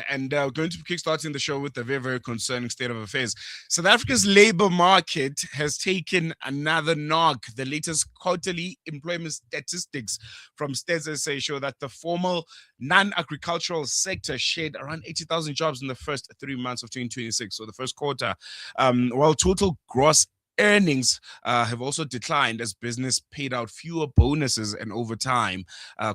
and going to be kickstarting the show with a very, very concerning state of affairs. South Africa's labor market has taken another knock. The latest quarterly employment statistics from Stats SA show that the formal non-agricultural sector shared around 80,000 jobs in the first 3 months of 2026, so the first quarter, while total gross earnings have also declined as business paid out fewer bonuses and overtime.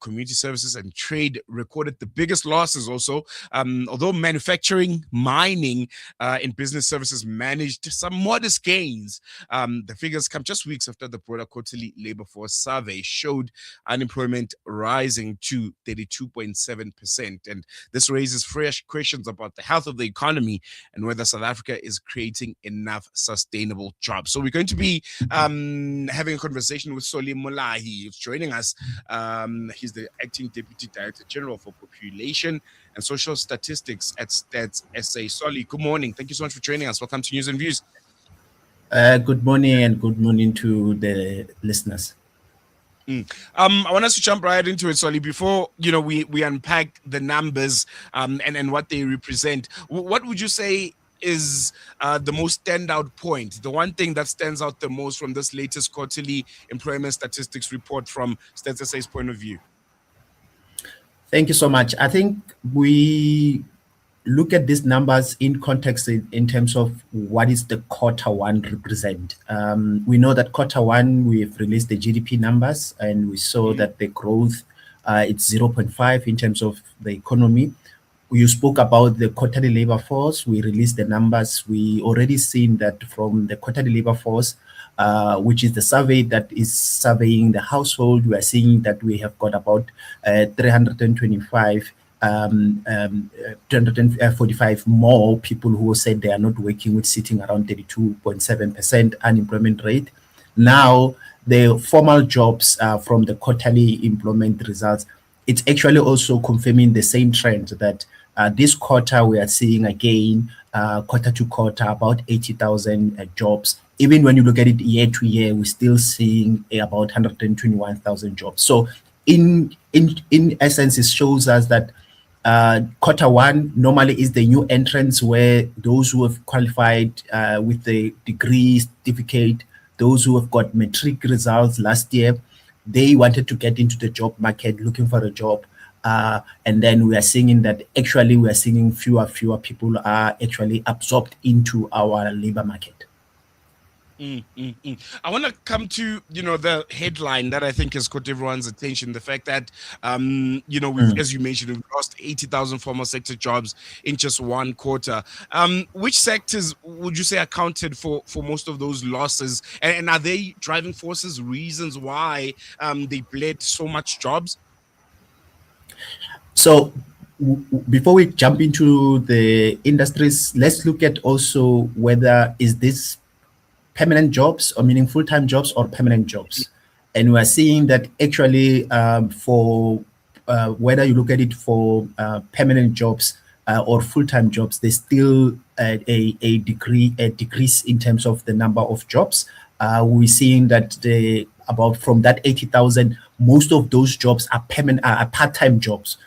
Community services and trade recorded the biggest losses also, although manufacturing, mining, and business services managed some modest gains. The figures come just weeks after the broader quarterly labor force survey showed unemployment rising to 32.7%. And this raises fresh questions about the health of the economy and whether South Africa is creating enough sustainable jobs. So we're going to be having a conversation with Molayi. He's joining us. He's the Acting Deputy Director General for Population and Social Statistics at Stats SA. Solly, good morning. Thank you so much for joining us. Welcome to News and Views. Good morning and good morning to the listeners. I want us to jump right into it, Solly. Before we unpack the numbers and what they represent, what would you say is the most standout point, the one thing that stands out the most from this latest quarterly employment statistics report from Stats SA's point of view? Thank you so much. I think we look at these numbers in context in terms of what is the quarter one represent. We know that quarter one, we've released the GDP numbers and we saw that the growth, it's 0.5 in terms of the economy. You spoke about the quarterly labor force. We released the numbers. We already seen that from the quarterly labor force, which is the survey that is surveying the household. We are seeing that we have got about 345 more people who said they are not working, with sitting around 32.7% unemployment rate. Now, the formal jobs from the quarterly employment results, it's actually also confirming the same trend that this quarter we are seeing again, quarter to quarter, about 80,000 jobs. Even when you look at it year to year, we're still seeing about 121,000 jobs. So in essence, it shows us that quarter one normally is the new entrance, where those who have qualified with the degree certificate, those who have got matric results last year, they wanted to get into the job market looking for a job. And then we are seeing that actually we are seeing fewer people are actually absorbed into our labor market. I want to come to, the headline that I think has caught everyone's attention, the fact that, we've, as you mentioned, we've lost 80,000 formal sector jobs in just one quarter. Which sectors would you say accounted for most of those losses? And are they driving forces, reasons why they bled so much jobs? So before we jump into the industries, let's look at also whether is this permanent jobs, or meaning full-time jobs or permanent jobs. And we are seeing that actually for whether you look at it for permanent jobs or full-time jobs, there's still a decrease in terms of the number of jobs. We're seeing that about from that 80,000, most of those jobs are permanent, are part-time jobs.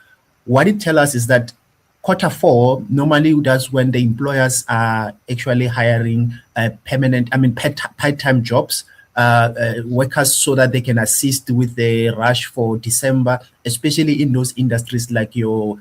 What it tells us is that quarter four normally does when the employers are actually hiring part-time jobs, workers, so that they can assist with the rush for December, especially in those industries like your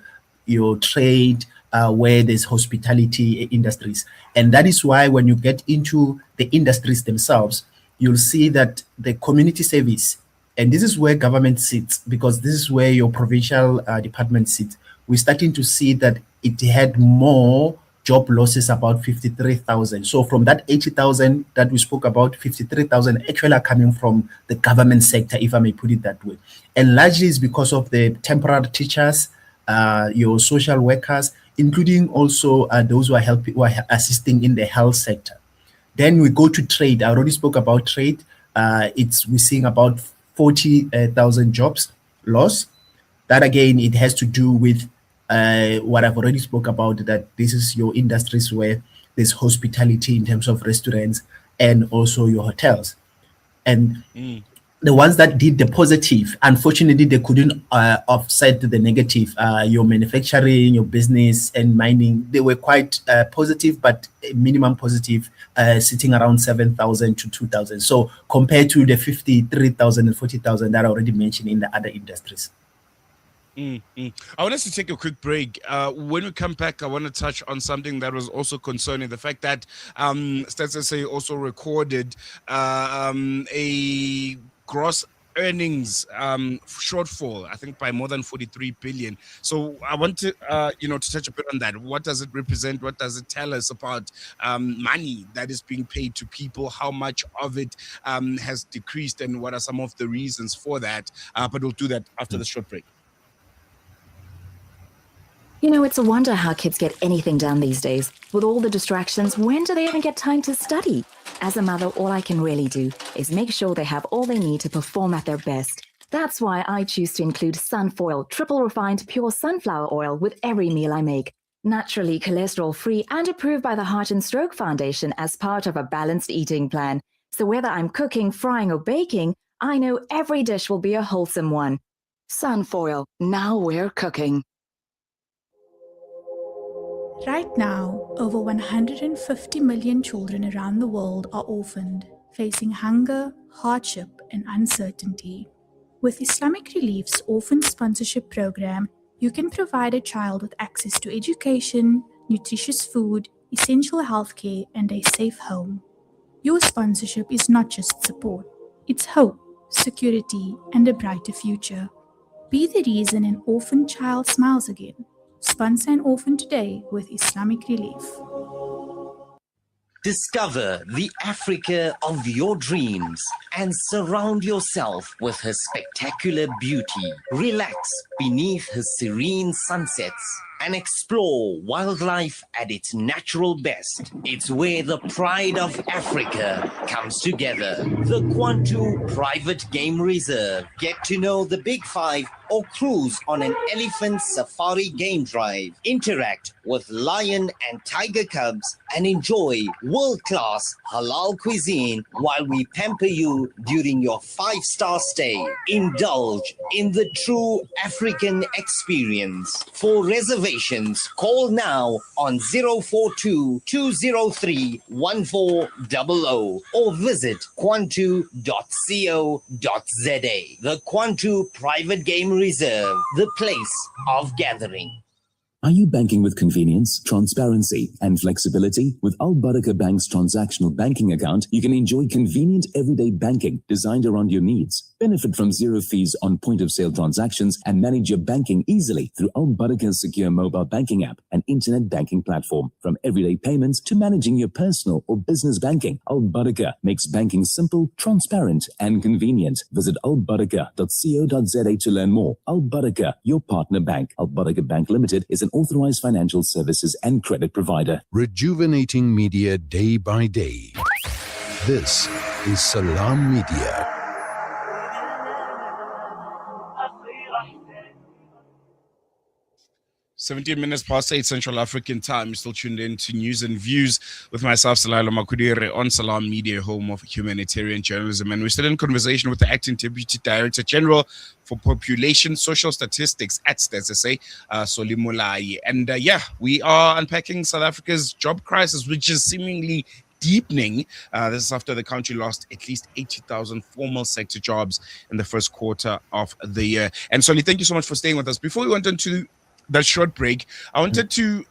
trade, where there's hospitality industries. And that is why when you get into the industries themselves, you'll see that the community service, and this is where government sits, because this is where your provincial department sits. We're starting to see that it had more job losses, about 53,000. So from that 80,000 that we spoke about, 53,000 actually are coming from the government sector, if I may put it that way. And largely it's because of the temporary teachers, your social workers, including also those who are assisting in the health sector. Then we go to trade. I already spoke about trade. We're seeing about 40,000 jobs lost. That again, it has to do with what I've already spoke about, that this is your industries where there's hospitality in terms of restaurants and also your hotels. And the ones that did the positive, unfortunately, they couldn't offset the negative. Your manufacturing, your business, and mining, they were quite positive, but minimum positive, sitting around 7,000 to 2,000. So compared to the 53,000 and 40,000 that I already mentioned in the other industries. I want us to take a quick break. When we come back, I want to touch on something that was also concerning, the fact that Stats SA also recorded a gross earnings shortfall, I think by more than 43 billion. So I want to to touch a bit on that. What does it represent? What does it tell us about money that is being paid to people? How much of it has decreased, and what are some of the reasons for that? But we'll do that after the short break. You know, it's a wonder how kids get anything done these days. With all the distractions, when do they even get time to study? As a mother, all I can really do is make sure they have all they need to perform at their best. That's why I choose to include Sunfoil, triple refined pure sunflower oil with every meal I make. Naturally cholesterol-free and approved by the Heart and Stroke Foundation as part of a balanced eating plan. So whether I'm cooking, frying, or baking, I know every dish will be a wholesome one. Sunfoil, now we're cooking. Right now, over 150 million children around the world are orphaned, facing hunger, hardship, and uncertainty. With Islamic Relief's Orphan Sponsorship Program, you can provide a child with access to education, nutritious food, essential healthcare, and a safe home. Your sponsorship is not just support, it's hope, security, and a brighter future. Be the reason an orphan child smiles again. Sponsor an orphan today with Islamic Relief. Discover the Africa of your dreams and surround yourself with her spectacular beauty. Relax beneath her serene sunsets and explore wildlife at its natural best. It's where the pride of Africa comes together. The Kwantu Private Game Reserve. Get to know the Big Five or cruise on an elephant safari game drive. Interact with lion and tiger cubs and enjoy world-class halal cuisine while we pamper you during your 5-star stay. Indulge in the true African experience. For reservations, call now on 042 203 1400 or visit kwantu.co.za. The Kwantu Private Game Reserve, the place of gathering. Are you banking with convenience, transparency, and flexibility? With Al Baraka Bank's transactional banking account, you can enjoy convenient everyday banking designed around your needs. Benefit from zero fees on point-of-sale transactions and manage your banking easily through Al Baraka's secure mobile banking app and internet banking platform. From everyday payments to managing your personal or business banking, Al Baraka makes banking simple, transparent, and convenient. Visit albaraka.co.za to learn more. Al Baraka, your partner bank. Al Baraka Bank Limited is an authorized financial services and credit provider. Rejuvenating media day by day. This is Salam Media. 17 minutes past 8 Central African time. You're still tuned in to News and Views with myself, Salalo Makudire, on Salam Media, home of humanitarian journalism. And we're still in conversation with the Acting Deputy Director General for Population Social Statistics at Stats SA, Molayi. And we are unpacking South Africa's job crisis, which is seemingly deepening. This is after the country lost at least 80,000 formal sector jobs in the first quarter of the year. And Soli, thank you so much for staying with us. Before we went into that short break, I wanted to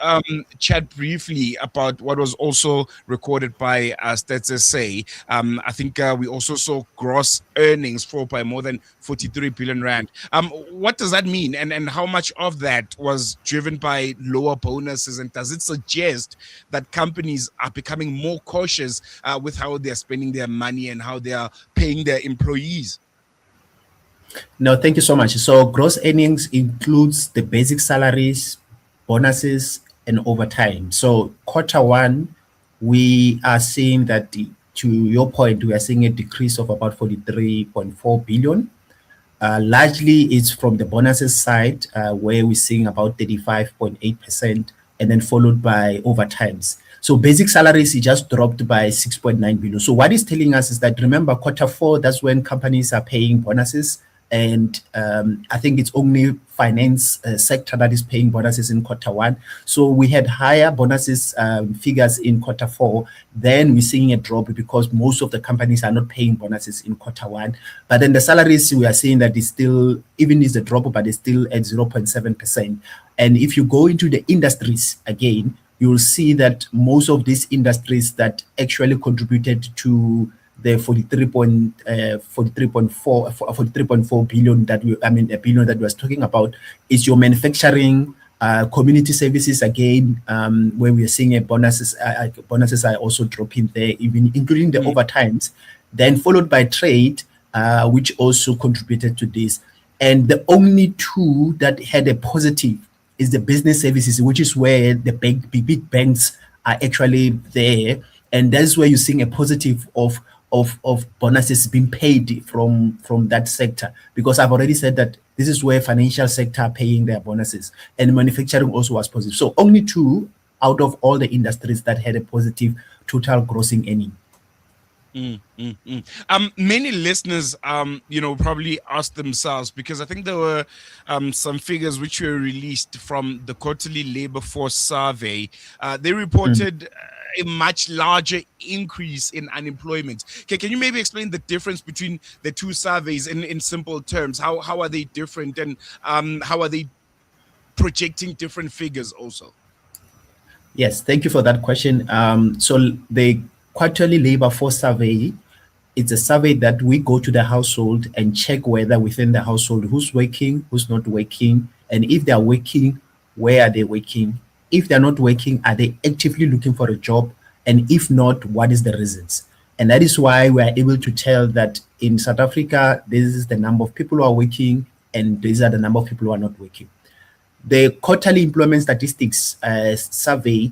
chat briefly about what was also recorded by Stats SA. I think we also saw gross earnings fall by more than 43 billion rand. What does that mean? And how much of that was driven by lower bonuses? And does it suggest that companies are becoming more cautious with how they're spending their money and how they are paying their employees? No, thank you so much. So gross earnings includes the basic salaries, bonuses, and overtime. So quarter one, we are seeing that, to your point, we are seeing a decrease of about 43.4 billion. Largely it's from the bonuses side, where we're seeing about 35.8% and then followed by overtimes. So basic salaries it just dropped by 6.9 billion. So what it's telling us is that, remember, quarter four, that's when companies are paying bonuses, and I think it's only finance sector that is paying bonuses in quarter one. So we had higher bonuses figures in quarter four. Then we're seeing a drop because most of the companies are not paying bonuses in quarter one. But then the salaries, we are seeing that it's still, even is a drop, but it's still at 0.7%. And if you go into the industries again, you'll see that most of these industries that actually contributed to the 43.4 billion that a billion that we was talking about is your manufacturing, community services again, where we are seeing bonuses are also dropping there, even including the overtimes, then followed by trade, which also contributed to this. And the only two that had a positive is the business services, which is where the big banks are actually there, and that's where you're seeing a positive of bonuses being paid from that sector, because I've already said that this is where financial sector are paying their bonuses, and manufacturing also was positive. So only two out of all the industries that had a positive total grossing earning. Many listeners, probably asked themselves, because I think there were some figures which were released from the quarterly labor force survey. They reported a much larger increase in unemployment. Can you maybe explain the difference between the two surveys in simple terms? How are they different, and how are they projecting different figures also? Yes, thank you for that question. So the quarterly labor force survey, it's a survey that we go to the household and check whether within the household who's working, who's not working, and if they're working, where are they working? If they're not working, are they actively looking for a job? And if not, what is the reasons? And that is why we are able to tell that in South Africa, this is the number of people who are working, and these are the number of people who are not working. The quarterly employment statistics survey,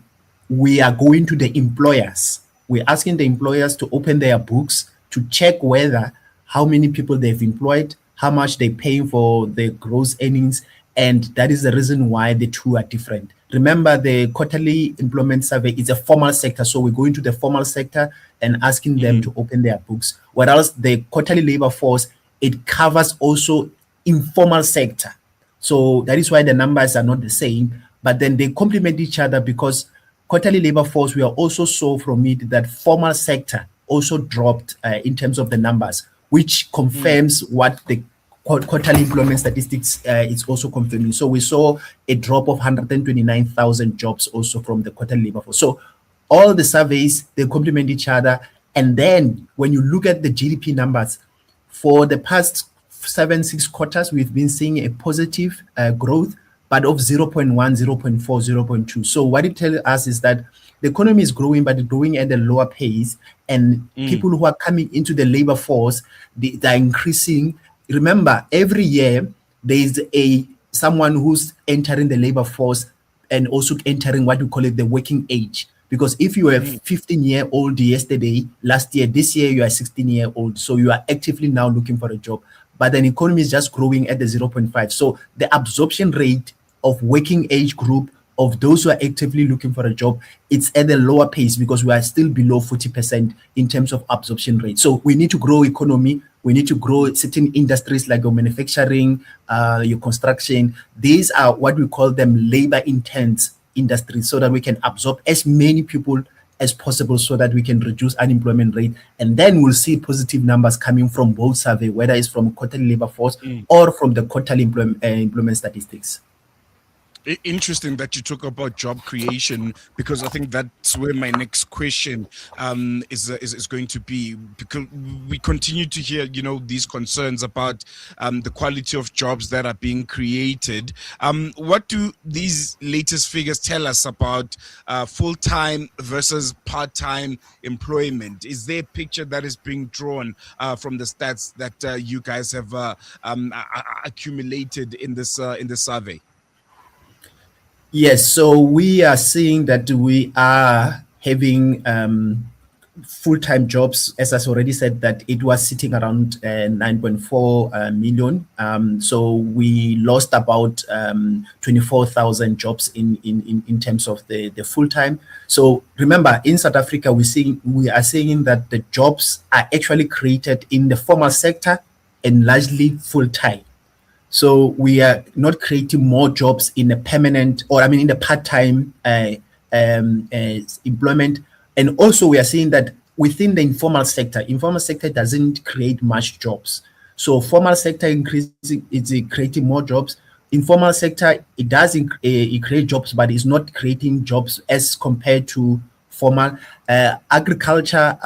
we are going to the employers. We're asking the employers to open their books to check whether how many people they've employed, how much they're paying for the gross earnings, and that is the reason why the two are different. Remember, the quarterly employment survey is a formal sector, so we go into the formal sector and asking them to open their books. Whereas the quarterly labor force, it covers also informal sector. So that is why the numbers are not the same, but then they complement each other, because quarterly labor force, we are also saw from it that formal sector also dropped in terms of the numbers, which confirms what the quarterly employment statistics is also confirming. So we saw a drop of 129,000 jobs also from the quarterly labor force. So all the surveys, they complement each other. And then when you look at the GDP numbers, for the past 6 quarters, we've been seeing a positive growth, but of 0.1, 0.4, 0.2. So what it tells us is that the economy is growing, but it's growing at a lower pace, and people who are coming into the labor force, they're increasing. Remember, every year there is someone who's entering the labor force and also entering what we call it the working age. Because if you were 15-year-old yesterday, last year, this year you are 16-year-old, so you are actively now looking for a job. But the economy is just growing at the 0.5. So the absorption rate of working age group of those who are actively looking for a job, it's at a lower pace, because we are still below 40% in terms of absorption rate. So we need to grow economy. We need to grow certain industries like your manufacturing, your construction. These are what we call them labor intense industries, so that we can absorb as many people as possible, so that we can reduce unemployment rate. And then we'll see positive numbers coming from both survey, whether it's from quarterly labor force or from the quarterly employment statistics. Interesting that you talk about job creation, because I think that's where my next question is going to be, because we continue to hear these concerns about the quality of jobs that are being created. What do these latest figures tell us about full-time versus part-time employment? Is there a picture that is being drawn from the stats that you guys have accumulated in this survey? Yes, so we are seeing that we are having full-time jobs, as I already said, that it was sitting around 9.4 million. So we lost about 24,000 jobs in terms of the full-time. So remember, in South Africa, we are saying that the jobs are actually created in the formal sector and largely full-time. So we are not creating more jobs in a permanent, or I mean in the part-time employment. And also we are seeing that within the informal sector doesn't create much jobs. So formal sector increasing, it's creating more jobs. Informal sector, it does it create jobs, but it's not creating jobs as compared to formal. Agriculture,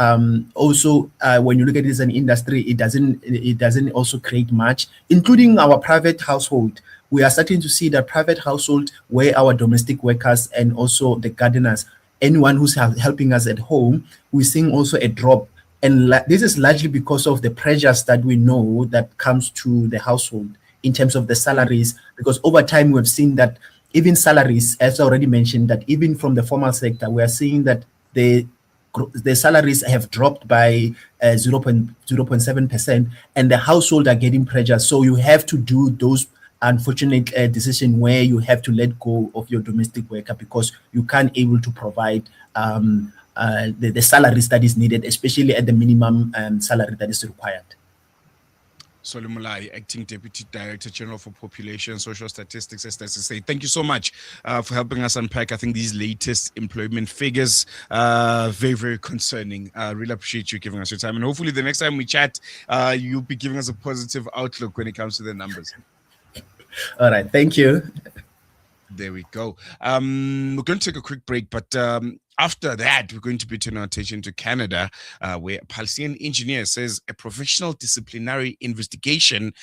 also when you look at it as an industry, it doesn't also create much, including our private household. We are starting to see that private household where our domestic workers and also the gardeners, anyone who's helping us at home, we're seeing also a drop. And this is largely because of the pressures that we know that comes to the household in terms of the salaries, because over time we've seen that even salaries, as I already mentioned, that even from the formal sector, we are seeing that the salaries have dropped by 0.7%, and the household are getting pressure. So you have to do those unfortunate decision where you have to let go of your domestic worker because you can't able to provide the salaries that is needed, especially at the minimum salary that is required. Molayi, Acting Deputy Director General for Population Social Statistics, SSA. Thank you so much for helping us unpack, I think, these latest employment figures. Very, very concerning. Really appreciate you giving us your time. And hopefully the next time we chat, you'll be giving us a positive outlook when it comes to the numbers. All right. Thank you. There we go. We're going to take a quick break, but after that, we're going to be turning our attention to Canada, where a Palestinian engineer says a professional disciplinary investigation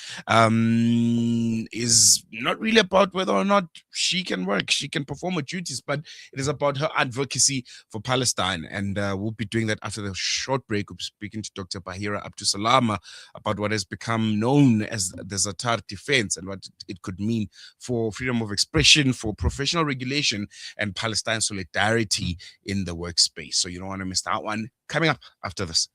is not really about whether or not she can work, she can perform her duties, but it is about her advocacy for Palestine. And we'll be doing that after the short break. We'll be speaking to Dr. Bahira Abdusalama about what has become known as the Zatar defense and what it could mean for freedom of expression, for professional regulation, and Palestine solidarity in the workspace. So you don't want to miss that one. Coming up after this.